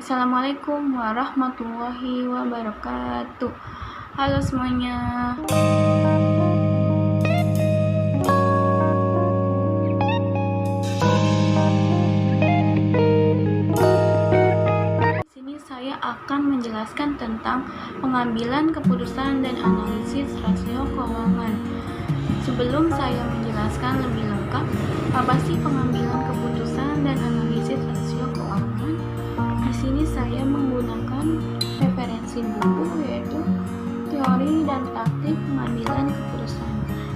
Assalamualaikum warahmatullahi wabarakatuh. Halo semuanya. Di sini saya akan menjelaskan tentang pengambilan keputusan dan analisis rasio keuangan. Sebelum saya menjelaskan lebih lengkap apa sih pengambilan keputusan dan analisis rasio keuangan, di sini saya menggunakan referensi buku yaitu Teori dan Taktik Pengambilan Keputusan,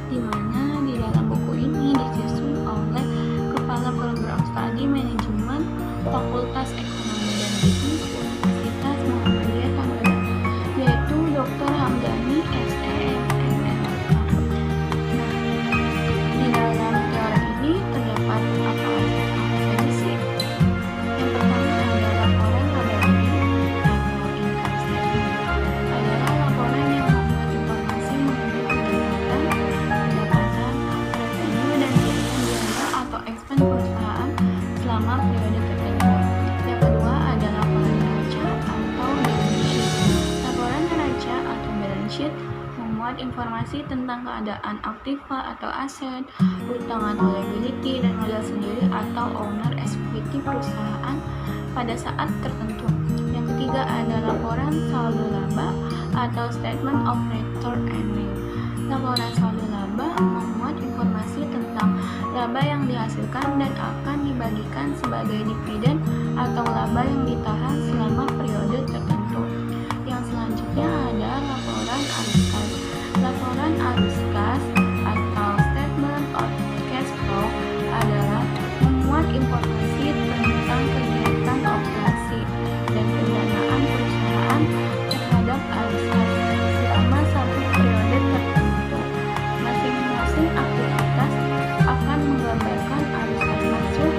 di mana di dalam buku ini disusun oleh Kepala Program Studi Manajemen Fakultas Ekonomi dan Bisnis Universitas Muhammadiyah Tangerang, yaitu Dr. Hamdani SEM. Di dalam teori ini terdapat apa saja sih? Yang pertama ada laporan laba bersih atau income statement. Adalah laporan yang memuat informasi mengenai pendapatan, revenue, dan biaya atau expense perusahaan selama periode tertentu. Yang kedua ada laporan neraca atau balance sheet. Laporan neraca atau balance sheet memuat informasi tentang keadaan aktiva atau aset, utang atau liability, dan modal sendiri atau owner equity perusahaan pada saat tertentu. Yang ketiga ada laporan saldo laba atau statement of return earning. Laporan saldo laba memuat informasi tentang laba yang dihasilkan dan akan dibagikan sebagai dividen atau laba yang ditahan selama periode tertentu. Yang selanjutnya ada laporan arus kas. Laporan arus kas atau statement of cash flow adalah memuat informasi tentang kegiatan operasi dan pendanaan perusahaan terhadap arus kas selama satu periode tertentu. Masing-masing aktivitas akan menggambarkan arus kas masuk,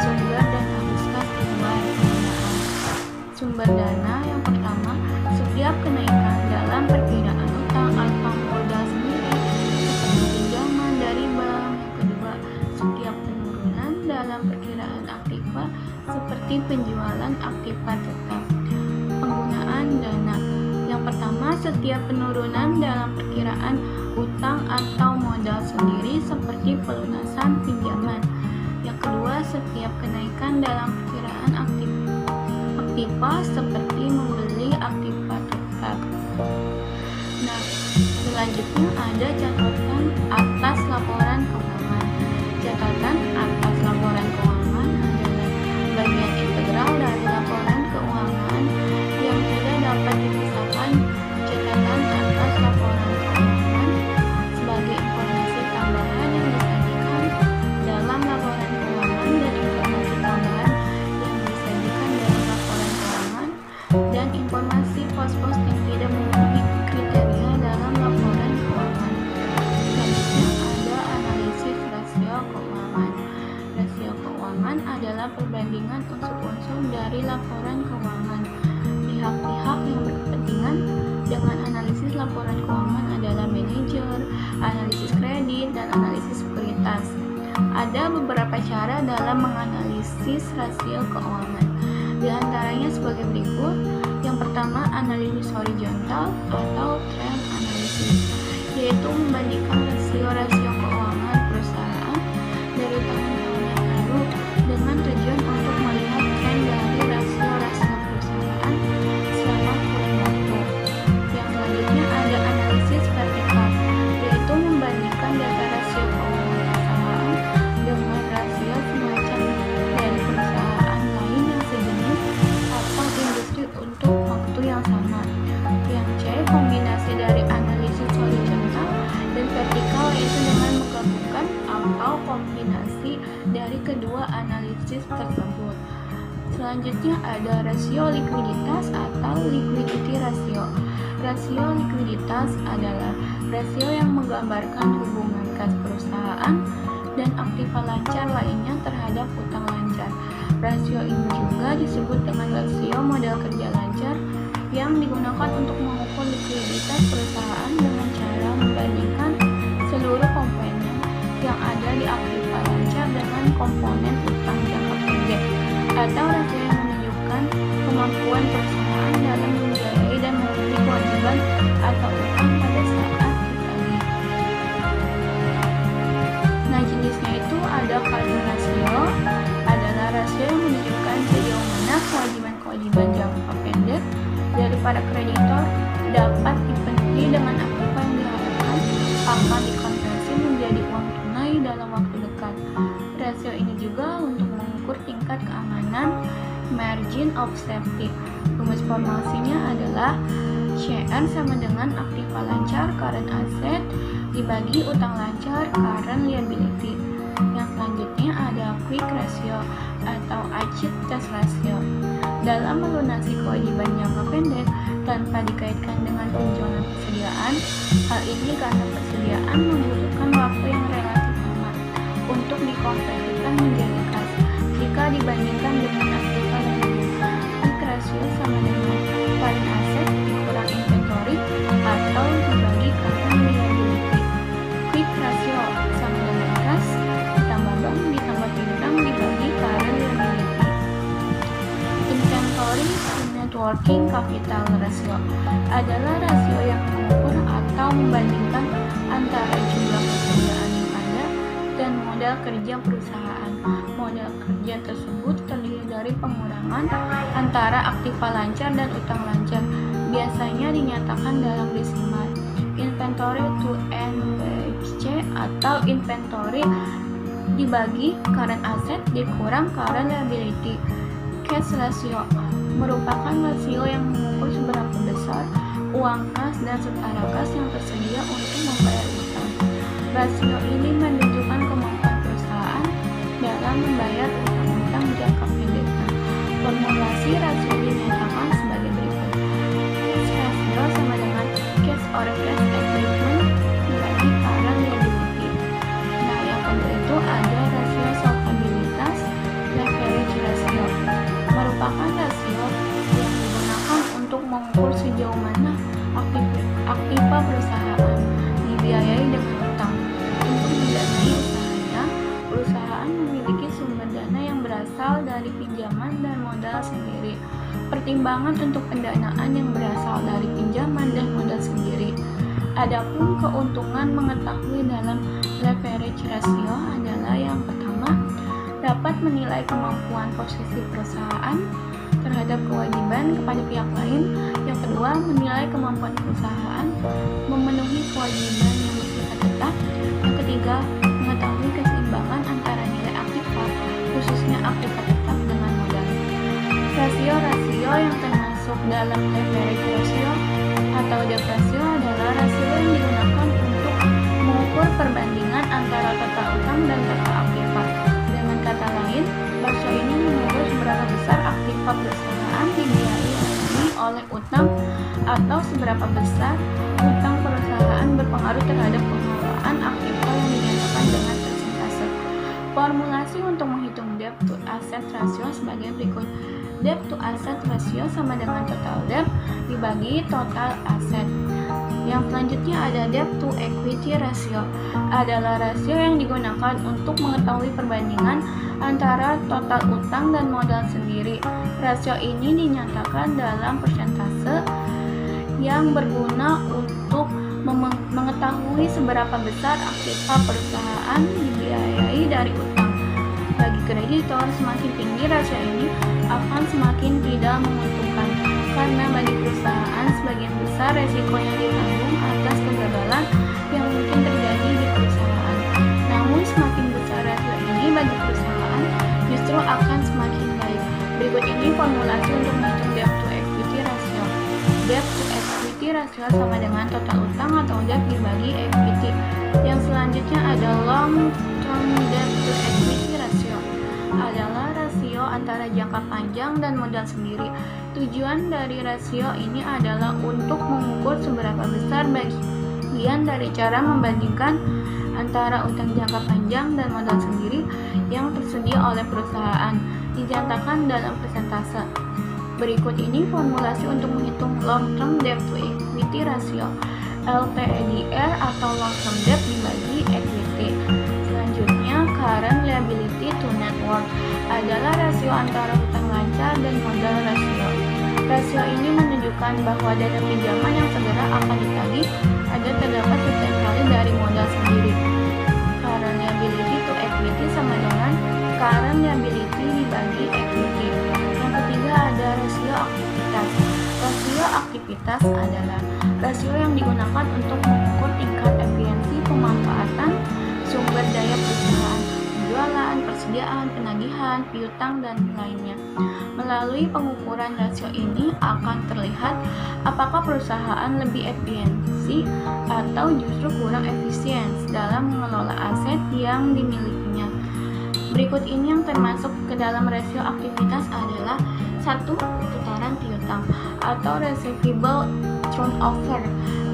sumber, dan arus kas keluar penggunaan. Sumber dana yang pertama, setiap kenaikan dalam perkiraan utang atau modal sendiri seperti pinjaman dari bank. Yang kedua, setiap penurunan dalam perkiraan aktiva seperti penjualan aktiva tetap. Penggunaan dana yang pertama, setiap penurunan dalam perkiraan utang atau modal sendiri seperti pelunasan pinjaman. Yang kedua, setiap kenaikan dalam perkiraan aktiva seperti membeli aktiva tetap. Nah, selanjutnya ada catatan atas laporan keuangan. Catatan atas laporan keuangan adalah bagian integral dari laporan keuangan yang tidak dapat dipisahkan. Catatan atas laporan keuangan sebagai informasi tambahan yang disajikan dalam laporan keuangan dan informasi tambahan yang disajikan dalam laporan keuangan dan informasi pos-pos yang tidak memenuhi kriteria dalam laporan keuangan. Selanjutnya ada analisis rasio keuangan. Rasio keuangan adalah perbandingan unsur-unsur dari laporan keuangan. Pihak-pihak yang berkepentingan dengan analisis laporan keuangan adalah manajer, analisis kredit, dan analisis sekuritas. Ada beberapa cara dalam menganalisis rasio keuangan. Di antaranya sebagai berikut. Yang pertama, analisis horizontal atau trend analysis, yaitu membandingkan rasio-rasio keuangan perusahaan dari tahun-tahun yang lalu dengan tujuan untuk melihat tren dari rasio-rasio perusahaan selama kurun waktu. Yang selanjutnya ada analisis vertikal, yaitu membandingkan data rasio keuangan perusahaan dengan rasio semacam dari perusahaan lain yang sejenis atau industri untuk waktu yang sama. Yang C, kombinasi dari analisis horizontal dan vertikal, yaitu dengan menggabungkan atau kombinasi dari kedua analisis tersebut. Selanjutnya ada rasio likuiditas atau liquidity ratio. Rasio likuiditas adalah rasio yang menggambarkan hubungan kas perusahaan dan aktiva lancar lainnya terhadap utang lancar. Rasio ini juga disebut dengan rasio modal kerja lancar yang digunakan untuk mengukur likuiditas perusahaan dengan cara membandingkan seluruh komponen yang ada di aktiva lancar dengan komponen utang jangka pendek, atau rasio yang menunjukkan kemampuan para kreditor dapat dipenuhi dengan aktiva yang diharapkan akan dikonversi menjadi uang tunai dalam waktu dekat. Rasio ini juga untuk mengukur tingkat keamanan margin of safety. Rumus formulasinya adalah CR sama dengan aktiva lancar current asset dibagi utang lancar current liability. Yang selanjutnya ada quick ratio atau achieve test ratio. Dalam melunasi kewajiban jangka pendek tanpa dikaitkan dengan penjualan persediaan, hal ini karena persediaan membutuhkan waktu yang relatif lama untuk dikonversikan menjadi kas jika dibandingkan dengan aktiva yang dibuka. Quick ratio sama dengan current asset dikurang inventory atau dibagi current liability. Quick ratio sama dengan kas ditambah bank ditambah piutang dibagi current liability. Inventory to net working capital ratio adalah rasio yang mengukur atau membandingkan antara jumlah persediaan yang ada dan modal kerja perusahaan. Modal kerja tersebut terdiri dari pengurangan antara aktiva lancar dan utang lancar, biasanya dinyatakan dalam desimal. Inventory to NWC atau inventory dibagi current asset dikurang current liability. Cash ratio merupakan rasio yang mengukur seberapa besar uang kas dan setara kas yang tersedia untuk membayar utang. Rasio ini menunjukkan kemampuan perusahaan dalam membayar utang-utang jangka pendek. Formulasi rasio dinyatakan sebagai berikut. Cash ratio sama dengan cash or cash equivalent dibagi current liability. Nah, yang kedua itu ada rasio solvabilitas leverage ratio. Merupakan rasio yang digunakan untuk mengukur sejauh mana aktiva perusahaan dibiayai dengan utang. Untuk mendanai usahanya, perusahaan memiliki sumber dana yang berasal dari pinjaman dan modal sendiri. Pertimbangan untuk pendanaan yang berasal dari pinjaman dan modal sendiri. Adapun keuntungan mengetahui dalam leverage ratio adalah yang pertama, dapat menilai kemampuan posisi perusahaan terhadap kewajiban kepada pihak lain. Yang kedua, menilai kemampuan perusahaan memenuhi kewajiban yang bersifat tetap. Yang ketiga, mengetahui keseimbangan antara nilai aktiva, khususnya aktiva tetap dengan modal. Rasio-rasio yang termasuk dalam leverage ratio atau debt ratio adalah rasio yang digunakan untuk mengukur perbandingan antara total utang dan total aktiva. Kata lain, rasio ini mengukur seberapa besar aktiva perusahaan dibiayai oleh utang atau seberapa besar utang perusahaan berpengaruh terhadap pengelolaan aktiva yang dinyatakan dengan persentase. Formulasi untuk menghitung debt to asset ratio sebagai berikut. Debt to asset ratio sama dengan total debt dibagi total asset. Yang selanjutnya ada debt to equity ratio. Adalah rasio yang digunakan untuk mengetahui perbandingan antara total utang dan modal sendiri. Rasio ini dinyatakan dalam persentase yang berguna untuk mengetahui seberapa besar aktiva perusahaan dibiayai dari utang. Bagi kreditor, semakin tinggi rasio ini akan semakin tidak menguntungkan, karena bagi perusahaan sebagian besar resiko yang ditanggung atas kegagalan yang mungkin terjadi di perusahaan. Namun semakin besar rasio ini bagi perusahaan justru akan semakin baik. Berikut ini formulasi untuk menghitung debt to equity ratio. Debt to equity ratio sama dengan total utang atau debt dibagi equity. Yang selanjutnya ada long term debt to equity ratio. Adalah rasio antara jangka panjang dan modal sendiri. Tujuan dari rasio ini adalah untuk mengukur seberapa besar bagian dari cara membandingkan antara utang jangka panjang dan modal sendiri yang tersedia oleh perusahaan, dinyatakan dalam persentase. Berikut ini formulasi untuk menghitung long term debt to equity ratio. LTEDR atau long term debt dibagi equity. Selanjutnya, current liability to net worth adalah rasio antara utang lancar dan modal rasio. Rasio ini menunjukkan bahwa dana pinjaman yang segera akan ditagih ada terdapat setiap kali dari modal sendiri. Current liability to equity sama dengan current liability dibagi equity. Yang ketiga ada rasio aktivitas. Rasio aktivitas aktivitas adalah rasio yang digunakan untuk mengukur tingkat efisiensi pemanfaatan sumber daya perusahaan, penjualan, persediaan, penagihan, piutang, dan lainnya. Melalui pengukuran rasio ini akan terlihat apakah perusahaan lebih efisiensi atau justru kurang efisien dalam mengelola aset yang dimilikinya. Berikut ini yang termasuk ke dalam rasio aktivitas adalah 1. Putaran piutang atau receivable turnover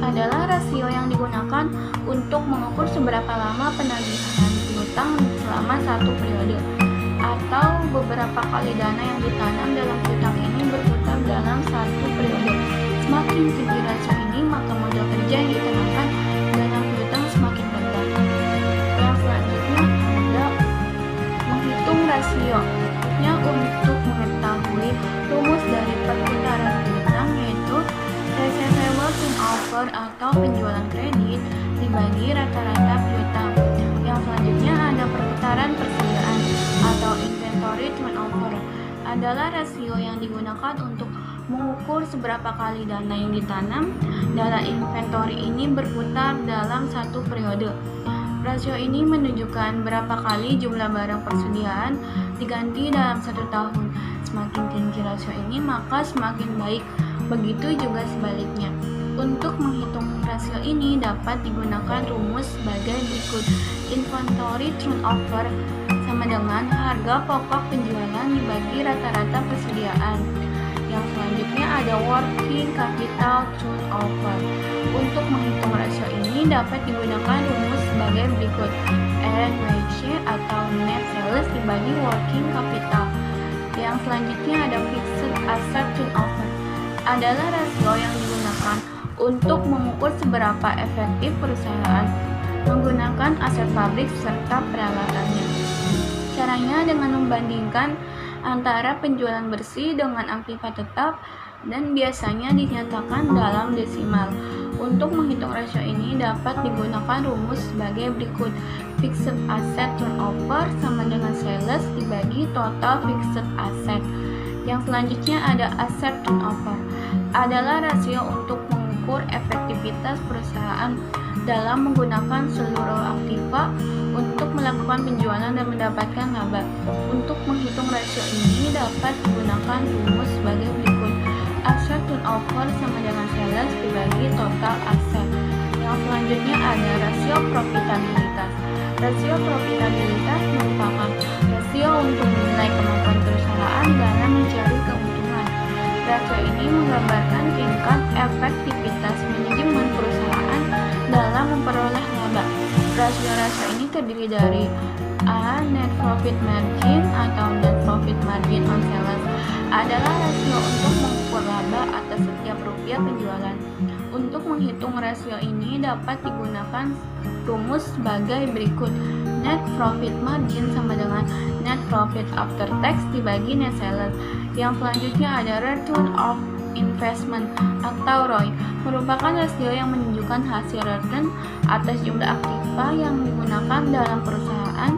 adalah rasio yang digunakan untuk mengukur seberapa lama penagihan piutang selama satu periode atau beberapa kali dana yang ditanam dalam piutang ini berputar dalam satu periode. Semakin tinggi rasio ini, maka modal kerja yang ditanamkan dalam piutang semakin rendah. Yang selanjutnya ada menghitung rasionya untuk mengetahui rumus dari perputaran piutang, yaitu receivable turnover atau penjualan kredit dibagi rata-rata piutang. Yang selanjutnya ada perputaran persediaan atau inventory turnover adalah rasio yang digunakan untuk mengukur seberapa kali dana yang ditanam dalam inventory ini berputar dalam satu periode. Rasio ini menunjukkan berapa kali jumlah barang persediaan diganti dalam satu tahun. Semakin tinggi rasio ini, maka semakin baik. Begitu juga sebaliknya. Untuk menghitung rasio ini dapat digunakan rumus sebagai berikut. Inventory turnover sama dengan harga pokok penjualan dibagi rata-rata persediaan. Yang selanjutnya ada working capital turnover. Untuk menghitung rasio ini dapat digunakan rumus sebagai berikut. NWC atau net sales dibagi working capital. Yang selanjutnya ada fixed asset turnover adalah rasio yang digunakan untuk mengukur seberapa efektif perusahaan menggunakan aset pabrik serta peralatannya. Caranya dengan membandingkan antara penjualan bersih dengan aktiva tetap dan biasanya dinyatakan dalam desimal. Untuk menghitung rasio ini dapat digunakan rumus sebagai berikut. Fixed asset turnover sama dengan sales dibagi total fixed asset. Yang selanjutnya ada asset turnover adalah rasio untuk mengukur efektivitas perusahaan dalam menggunakan seluruh aktiva untuk melakukan penjualan dan mendapatkan laba. Untuk menghitung rasio ini dapat digunakan rumus sebagai berikut. Asset turnover sama dengan sales dibagi total aset. Yang selanjutnya ada rasio profitabilitas. Rasio profitabilitas merupakan rasio untuk menilai kemampuan perusahaan dalam mencari keuntungan. Rasio ini menggambarkan tingkat efektivitas manajemen perusahaan dalam memperoleh laba. Rasio-rasio ini terdiri dari A. Net profit margin atau net profit margin on sales adalah rasio untuk mengukur laba atas setiap rupiah penjualan. Untuk menghitung rasio ini dapat digunakan rumus sebagai berikut. Net profit margin sama dengan net profit after tax dibagi net sales. Yang selanjutnya ada return of investment atau ROI, merupakan rasio yang menunjukkan hasil return atas jumlah aktiva yang digunakan dalam perusahaan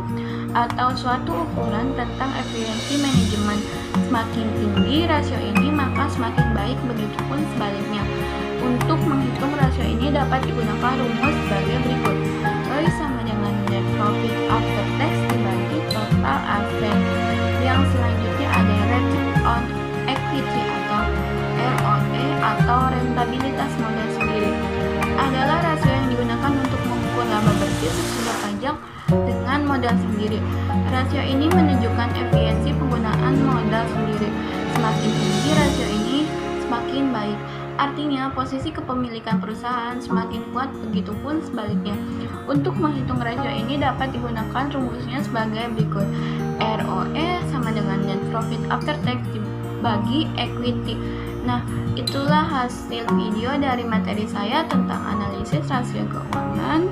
atau suatu ukuran tentang efisiensi manajemen. Semakin tinggi rasio ini, maka semakin baik, begitupun sebaliknya. Untuk menghitung rasio ini dapat digunakan rumus sebagai berikut. ROI sama dengan net profit after tax dibagi total aset. Yang selanjutnya ada return on equity atau ROE atau rentabilitas modal sendiri. Adalah rasio yang digunakan untuk mengukur laba bersih sesudah pajak dengan modal sendiri. Rasio ini menunjukkan efisiensi penggunaan modal sendiri. Semakin tinggi rasio ini, semakin baik. Artinya, posisi kepemilikan perusahaan semakin kuat, begitupun sebaliknya. Untuk menghitung rasio ini dapat digunakan rumusnya sebagai berikut. ROE sama dengan net profit after tax dibagi equity. Nah, itulah hasil video dari materi saya tentang analisis rasio keuangan.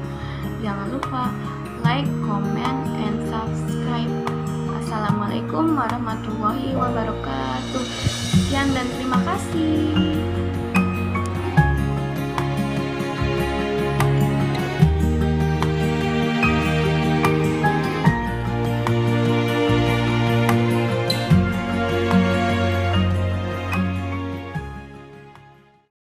Jangan lupa like, comment, and subscribe. Assalamualaikum warahmatullahi wabarakatuh. Sekian dan terima kasih.